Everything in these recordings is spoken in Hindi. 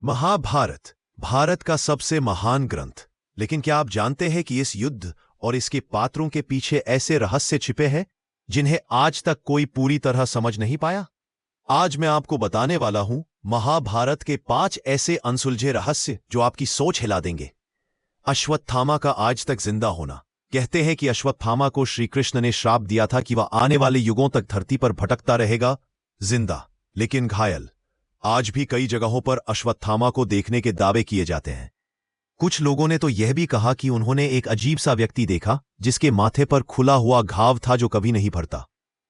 महाभारत भारत का सबसे महान ग्रंथ। लेकिन क्या आप जानते हैं कि इस युद्ध और इसके पात्रों के पीछे ऐसे रहस्य छिपे हैं जिन्हें आज तक कोई पूरी तरह समझ नहीं पाया? आज मैं आपको बताने वाला हूं महाभारत के 5 ऐसे अनसुलझे रहस्य जो आपकी सोच हिला देंगे। अश्वत्थामा का आज तक जिंदा होना। कहते हैं कि अश्वत्थामा को श्री कृष्ण ने श्राप दिया था कि वह आने वाले युगों तक धरती पर भटकता रहेगा, जिंदा लेकिन घायल। आज भी कई जगहों पर अश्वत्थामा को देखने के दावे किए जाते हैं। कुछ लोगों ने तो यह भी कहा कि उन्होंने एक अजीब सा व्यक्ति देखा जिसके माथे पर खुला हुआ घाव था जो कभी नहीं भरता।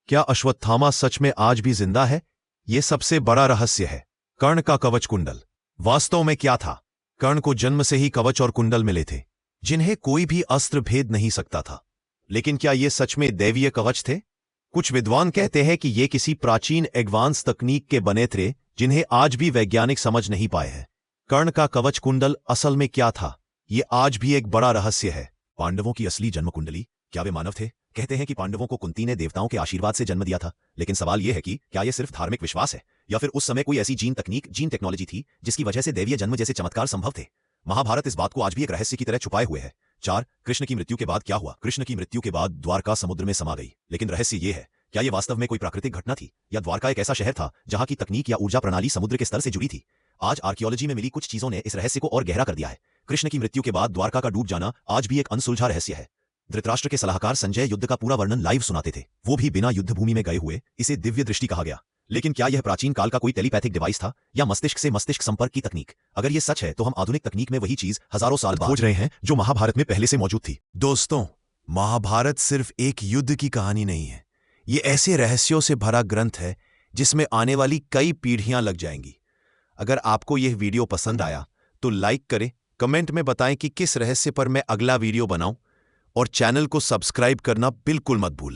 क्या अश्वत्थामा सच में आज भी जिंदा है? यह सबसे बड़ा रहस्य है। कर्ण का कवच कुंडल वास्तव में क्या था? कर्ण को जन्म से ही कवच और कुंडल मिले थे जिन्हें कोई भी अस्त्र भेद नहीं सकता था। लेकिन क्या ये सच में दैवीय कवच थे? कुछ विद्वान कहते हैं कि ये किसी प्राचीन एडवांस तकनीक के बने थे जिन्हें आज भी वैज्ञानिक समझ नहीं पाए हैं। कर्ण का कवच कुंडल असल में क्या था, ये आज भी एक बड़ा रहस्य है। पांडवों की असली जन्म कुंडली, क्या वे मानव थे? कहते हैं कि पांडवों को कुंती ने देवताओं के आशीर्वाद से जन्म दिया था। लेकिन सवाल यह है कि क्या यह सिर्फ धार्मिक विश्वास है या फिर उस समय कोई ऐसी जीन टेक्नोलॉजी थी जिसकी वजह से दैवीय जन्म जैसे चमत्कार संभव थे? महाभारत इस बात को आज भी एक रहस्य की तरह छुपाए हुए है। 4 कृष्ण की मृत्यु के बाद क्या हुआ? कृष्ण की मृत्यु के बाद द्वारका समुद्र में समा गई। लेकिन रहस्य यह है, क्या यह वास्तव में कोई प्राकृतिक घटना थी या द्वारका एक ऐसा शहर था जहां की तकनीक या ऊर्जा प्रणाली समुद्र के स्तर से जुड़ी थी? आज आर्कियोलॉजी में मिली कुछ चीजों ने इस रहस्य को और गहरा कर दिया है। कृष्ण की मृत्यु के बाद द्वारका का डूब जाना आज भी एक अनसुलझा रहस्य है। धृतराष्ट्र के सलाहकार संजय युद्ध का पूरा वर्णन लाइव सुनाते थे, वो भी बिना युद्ध भूमि में गए हुए। इसे दिव्य दृष्टि कहा गया। लेकिन क्या यह प्राचीन काल का कोई टेलीपैथिक डिवाइस था या मस्तिष्क से मस्तिष्क संपर्क की तकनीक? अगर यह सच है तो हम आधुनिक तकनीक में वही चीज हजारों साल खोज रहे हैं जो महाभारत में पहले से मौजूद थी। दोस्तों, महाभारत सिर्फ एक युद्ध की कहानी नहीं है, ये ऐसे रहस्यों से भरा ग्रंथ है जिसमें आने वाली कई पीढ़ियां लग जाएंगी। अगर आपको यह वीडियो पसंद आया तो लाइक करें, कमेंट में बताएं कि किस रहस्य पर मैं अगला वीडियो बनाऊं और चैनल को सब्सक्राइब करना बिल्कुल मत भूलें।